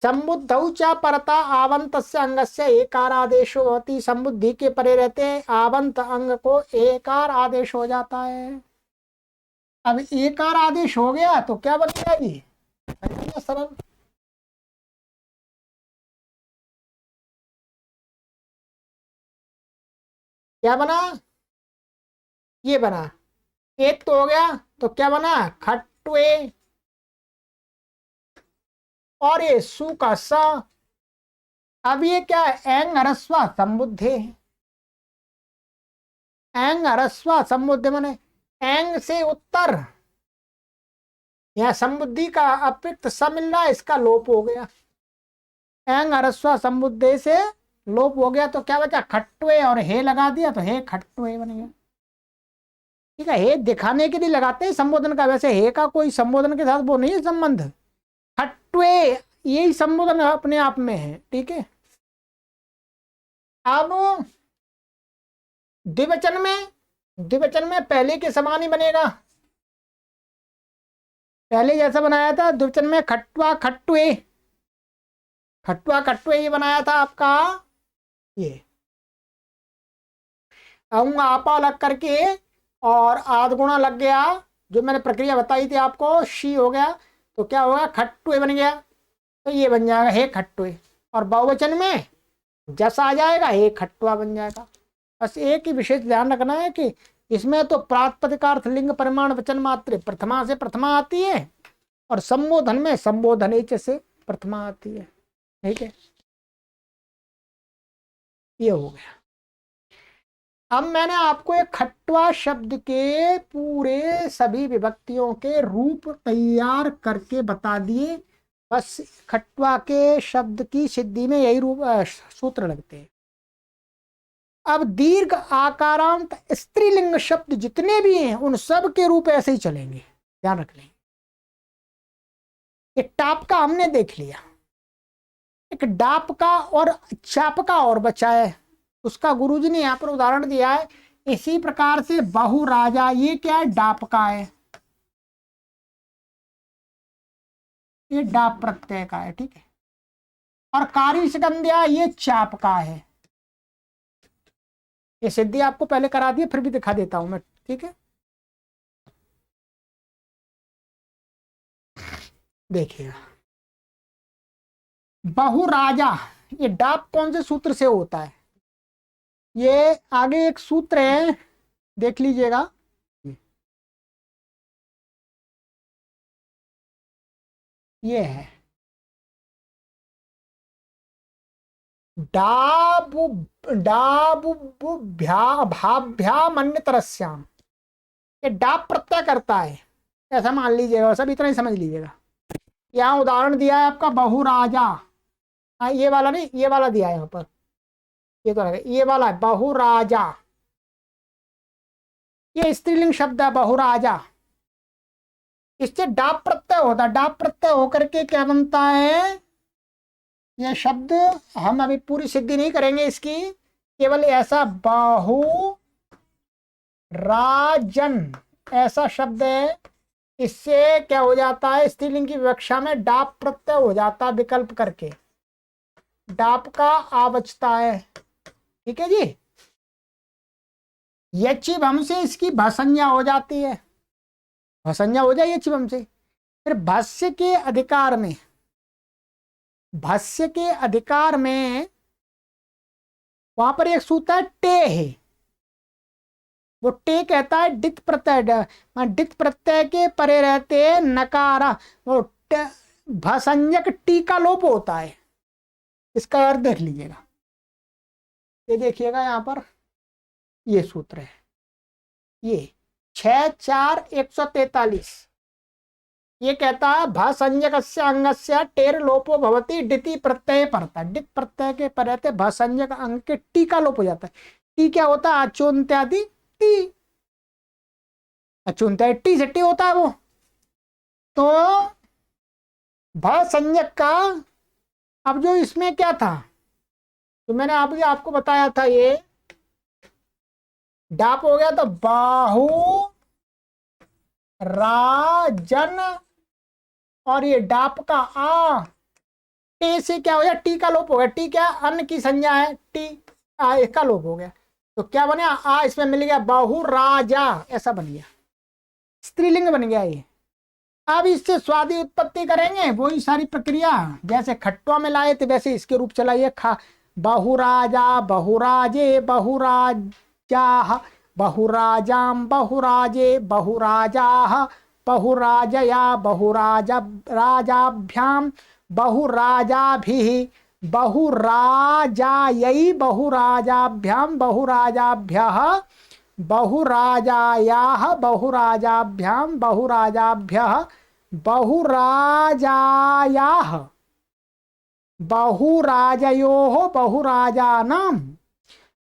संबुद्धौच परता आवंतस्य अंगस्य एकार आदेशो होती, संबुद्धि के परे रहते आवंत अंग को एकार आदेश हो जाता है। अब एकार आदेश हो गया तो क्या बनेगा जी, सरल, क्या बना, ये बना, एक तो हो गया, तो क्या बना, खट्वे, और ये सु का सा। अब ये क्या है, एंग ह्रस्व संबुद्धे, एंग ह्रस्व संबुद्धे माने एंग से उत्तर, यह संबुद्धि का अपिक्त स मिल रहा है, इसका लोप हो गया, एंग ह्रस्व संबुद्धे से लोप हो गया, तो क्या बचा, खट्वे, और हे लगा दिया तो हे खट्वे बन गया, ठीक है। हे दिखाने के लिए लगाते हैं संबोधन का, वैसे हे का कोई संबोधन के साथ वो नहीं है संबंध, खट्वे यही संबोधन अपने आप में है, ठीक है। अब द्विवचन में पहले के समान ही बनेगा, पहले जैसा बनाया था द्विवचन में, खट्वा खट्वे, खट्वा खट्वे ये बनाया था आपका, ये अंग आपा लग करके और आध गुणा लग गया, जो मैंने प्रक्रिया बताई थी आपको, शी हो गया, तो क्या होगा, खट्वे बन गया, तो ये बन जाएगा हे खट्वे। और बहुवचन में जस आ जाएगा, हे खट्वा बन जाएगा। बस एक ही विशेष ध्यान रखना है कि इसमें तो प्रातिपदिकार्थ लिंग परिमाण वचन मात्र प्रथमा से प्रथमा आती है, और संबोधन में संबोधन से प्रथमा आती है। ठीक है, ये हो गया। अब मैंने आपको एक खट्वा शब्द के पूरे सभी विभक्तियों के रूप तैयार करके बता दिए। बस खट्वा के शब्द की सिद्धि में यही रूप सूत्र लगते हैं। अब दीर्घ आकारांत स्त्रीलिंग शब्द जितने भी हैं उन सब के रूप ऐसे ही चलेंगे, ध्यान रख लेंगे। एक टाप का हमने देख लिया, एक डाप का और चाप का और बचा है, उसका गुरुजी ने यहाँ पर उदाहरण दिया है। इसी प्रकार से बहु राजा, ये क्या है, डाप का है, ये डाप प्रत्यय का है। ठीक है, और कारिशगंध्या ये चाप का है। ये सिद्धि आपको पहले करा दी, फिर भी दिखा देता हूं मैं। ठीक है, देखिएगा, बहु राजा, ये डाप कौन से सूत्र से होता है? ये आगे एक सूत्र है, देख लीजिएगा। ये है डाबु डाबुभ्या भाभ्याम अन्यतरस्याम, ये डाब प्रत्यय करता है, ऐसा मान लीजिएगा। सब इतना ही समझ लीजिएगा। यहाँ उदाहरण दिया है आपका बहु राजा, हाँ ये वाला नहीं, ये वाला दिया है यहाँ पर, ये तो ये वाला है बहु राजा, ये स्त्रीलिंग शब्द है बहु राजा। इससे डाब प्रत्यय होता है, डाब प्रत्यय होकर के क्या बनता है ये शब्द। हम अभी पूरी सिद्धि नहीं करेंगे इसकी, केवल ऐसा बहु राजन ऐसा शब्द है, इससे क्या हो जाता है, स्त्रीलिंग की विवक्षा में डाप प्रत्यय हो जाता है, विकल्प करके डाप का आ बचता है। ठीक है जी, यचिभम से इसकी भसंज्ञा हो जाती है, भसंज्ञा हो जाए यचिभम से। फिर भाष्य के अधिकार में, भाष्य के अधिकार में वहां पर एक सूत्र है टे है, वो टे कहता है डित प्रत्यय, डित प्रत्यय के परे रहते नकारा, वो भसंज्ञक टी का लोप होता है। इसका अर्थ देख लीजिएगा, ये देखिएगा यहाँ पर, ये सूत्र है, ये 6-4-143, ये कहता है भसंज्ञकस्य अंगस्य टेर लोपो भवति डिति प्रत्यय परता, डित प्रत्यय के पर रहते भसंज्ञक अंग के टी का लोप हो जाता है। टी क्या होता है, अचोन्त्यादि टी, अचोन्त्यादि टी से टी होता है वो। तो भसंज्ञक का, अब जो इसमें क्या था, तो मैंने आपको बताया था, ये डाप हो गया, तो बाहु राजन, और ये डाप का आ, टे से क्या हो गया, टी का लोप हो गया। टी क्या, अन्न की संज्ञा है, टी आ का लोप हो गया, तो क्या बना, आ इसमें मिल गया बहु राजा, ऐसा बन गया, स्त्रीलिंग बन गया ये। अब इससे स्वादि उत्पत्ति करेंगे, वही सारी प्रक्रिया जैसे खट्टवा में लाए थे वैसे इसके रूप चलाइए। बहुराजा बहुराजे बहुराजा बहुराजाम बहुराजे बहुराजा बहुराजया बहुराजा राजाभ्याम बहुराजाभिः बहुराजायै बहुराजाभ्याम बहुराजाभ्यः बहुराजायाः बहुराजाभ्याम बहुराजाभ्यः बहुराजायाः बहुराजयोः बहुराजानां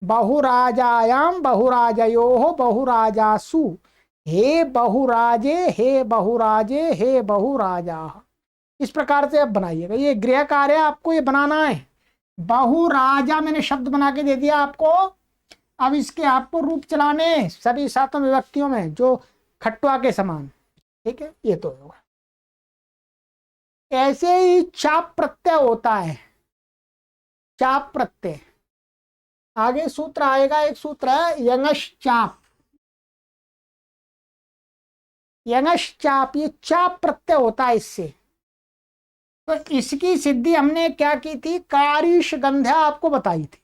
बहुराजायां बहुराजयोः बहुराजासु हे बहुराजे हे बहुराजे हे बहुराजा। इस प्रकार से आप बनाइएगा, ये गृह कार्य आपको ये बनाना है। बहुराजा मैंने शब्द बना के दे दिया आपको, अब इसके आपको रूप चलाने सभी सातों विभक्तियों में जो खट्टवा के समान। ठीक है, ये तो होगा। ऐसे ही चाप प्रत्यय होता है, चाप प्रत्यय, आगे सूत्र आएगा, एक सूत्र है यंगश्चाप, यंगश्चाप, ये चाप प्रत्यय होता है इससे। तो इसकी सिद्धि हमने क्या की थी, कारीश गंध्या आपको बताई थी।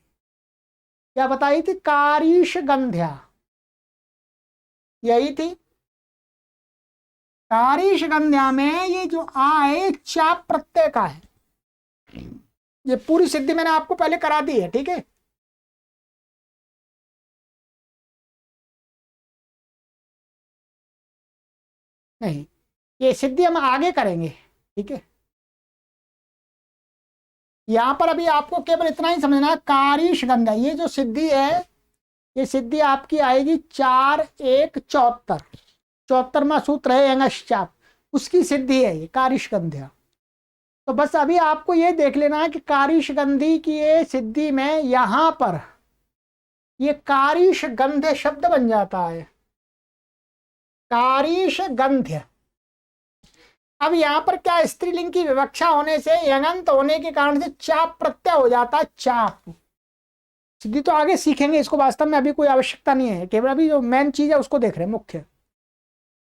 क्या बताई थी, कारीश गंध्या, यही थी। कारीश गंध्या में ये जो आ है चाप प्रत्यय का है, ये पूरी सिद्धि मैंने आपको पहले करा दी है, ठीक है। नहीं, ये सिद्धि हम आगे करेंगे, ठीक है। यहां पर अभी आपको केवल इतना ही समझना है, कारीश गंधा, ये जो सिद्धि है, ये सिद्धि आपकी आएगी 4-1-74, 74वां सूत्र है यंगश्चाप, उसकी सिद्धि है ये कारीश गंध्या। तो बस अभी आपको ये देख लेना है कि कारीश गंधी की ये सिद्धि में यहां पर ये कारीश गंध्य शब्द बन जाता है, कारीश गंध्य। अब यहां पर क्या, स्त्रीलिंग की विवक्षा होने से, यंगंत होने के कारण से चाप प्रत्यय हो जाता है, चाप। सिद्धि तो आगे सीखेंगे, इसको वास्तव में अभी कोई आवश्यकता नहीं है, केवल अभी जो मेन चीज है उसको देख रहे हैं मुख्य।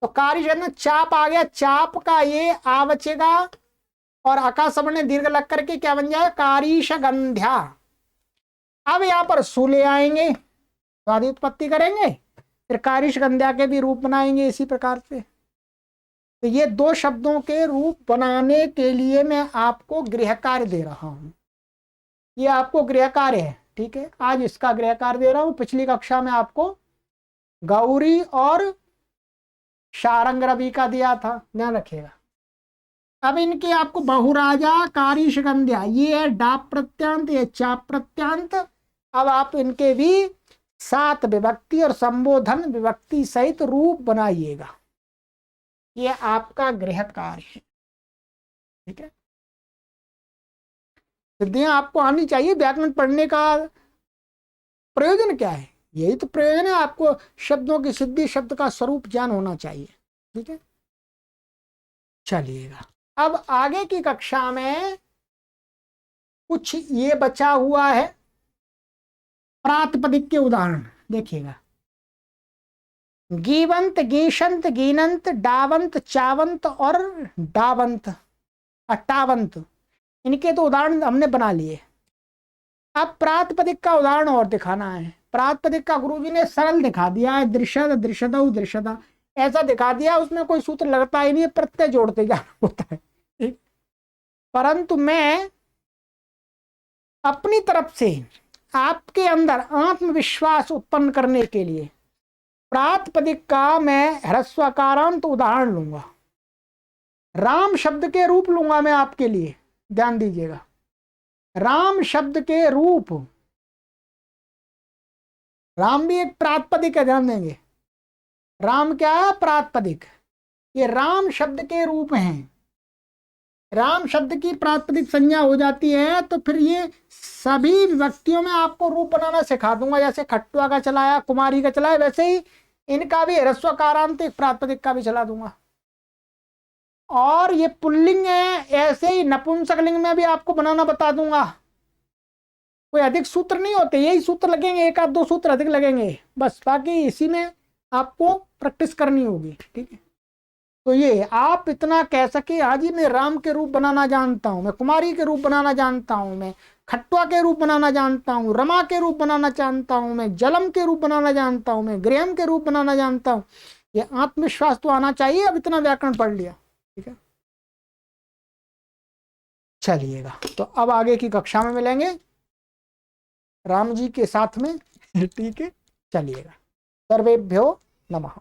तो कारीश गंध चाप आ गया, चाप का ये आ बचेगा और आकाशवर्ण ने दीर्घ लग करके क्या बन जाए, कारीश गंध्या। अब यहां पर सु ले आएंगे, स्वादि उत्पत्ति करेंगे, फिर कारीश गंध्या के भी रूप बनाएंगे इसी प्रकार से। तो ये दो शब्दों के रूप बनाने के लिए मैं आपको गृह कार्य दे रहा हूं, ये आपको गृह कार्य है, ठीक है। आज इसका गृह कार्य दे रहा हूं, पिछली कक्षा में आपको गौरी और शारंग रवि का दिया था, ध्यान रखिएगा। अब इनके आपको बहुराजा कारीश गंध्या, ये है डाप प्रत्यांत, ये चाप प्रत्यांत। अब आप इनके भी 7 विभक्ति और संबोधन विभक्ति सहित रूप बनाइएगा, ये आपका गृह कार्य है, ठीक है। सिद्धियां आपको आनी चाहिए। व्याकरण पढ़ने का प्रयोजन क्या है, यही तो प्रयोजन है, आपको शब्दों की सिद्धि, शब्द का स्वरूप ज्ञान होना चाहिए, ठीक है। चलिएगा, अब आगे की कक्षा में कुछ ये बचा हुआ है प्रातिपदिक के उदाहरण, देखिएगा। गीवंत, गीशंत, गीनंत, डावंत, चावंत और डावंत, अट्टावंत, इनके तो उदाहरण हमने बना लिए। अब प्रातिपदिक का उदाहरण और दिखाना है। प्रातिपदिक का गुरुजी ने सरल दिखा दिया है, दृशद, दृशदौ, दृशदा, ऐसा दिखा दिया, उसमें कोई सूत्र लगता ही नहीं है, प्रत्यय जोड़ते जाना होता है, ठीक। परंतु मैं अपनी तरफ से आपके अंदर आत्मविश्वास उत्पन्न करने के लिए प्रातिपदिक का मैं ह्रस्वकारांत उदाहरण लूंगा, राम शब्द के रूप लूंगा मैं आपके लिए, ध्यान दीजिएगा। राम शब्द के रूप, राम भी एक प्रातिपदिक है, ध्यान देंगे। राम क्या है, प्रातिपदिक। ये राम शब्द के रूप हैं, राम शब्द की प्रातिपदिक संज्ञा हो जाती है तो फिर ये सभी विभक्तियों में आपको रूप बनाना सिखा दूंगा। जैसे खट्टुआ का चलाया, कुमारी का चलाया, वैसे ही इनका भी ह्रस्वकारांत प्रातिपदिक का भी चला दूंगा। और ये पुल्लिंग है, ऐसे ही नपुंसकलिंग में भी आपको बनाना बता दूंगा। कोई अधिक सूत्र नहीं होते, यही सूत्र लगेंगे, 1-2 सूत्र अधिक लगेंगे बस, बाकी इसी में आपको प्रैक्टिस करनी होगी, ठीक है। तो ये आप इतना कह सके, हाँ जी मैं राम के रूप बनाना जानता हूं, मैं कुमारी के रूप बनाना जानता हूं, मैं खट्टुआ के रूप बनाना जानता हूं, रमा के रूप बनाना जानता हूं, मैं जलम के रूप बनाना जानता हूं, मैं गृहम के रूप बनाना जानता हूं। ये आत्मविश्वास तो आना चाहिए। अब इतना व्याकरण पढ़ लिया, ठीक है। चलिएगा, तो अब आगे की कक्षा में मिलेंगे राम जी के साथ में, ठीक है। चलिएगा, सर्वेभ्यो नमः।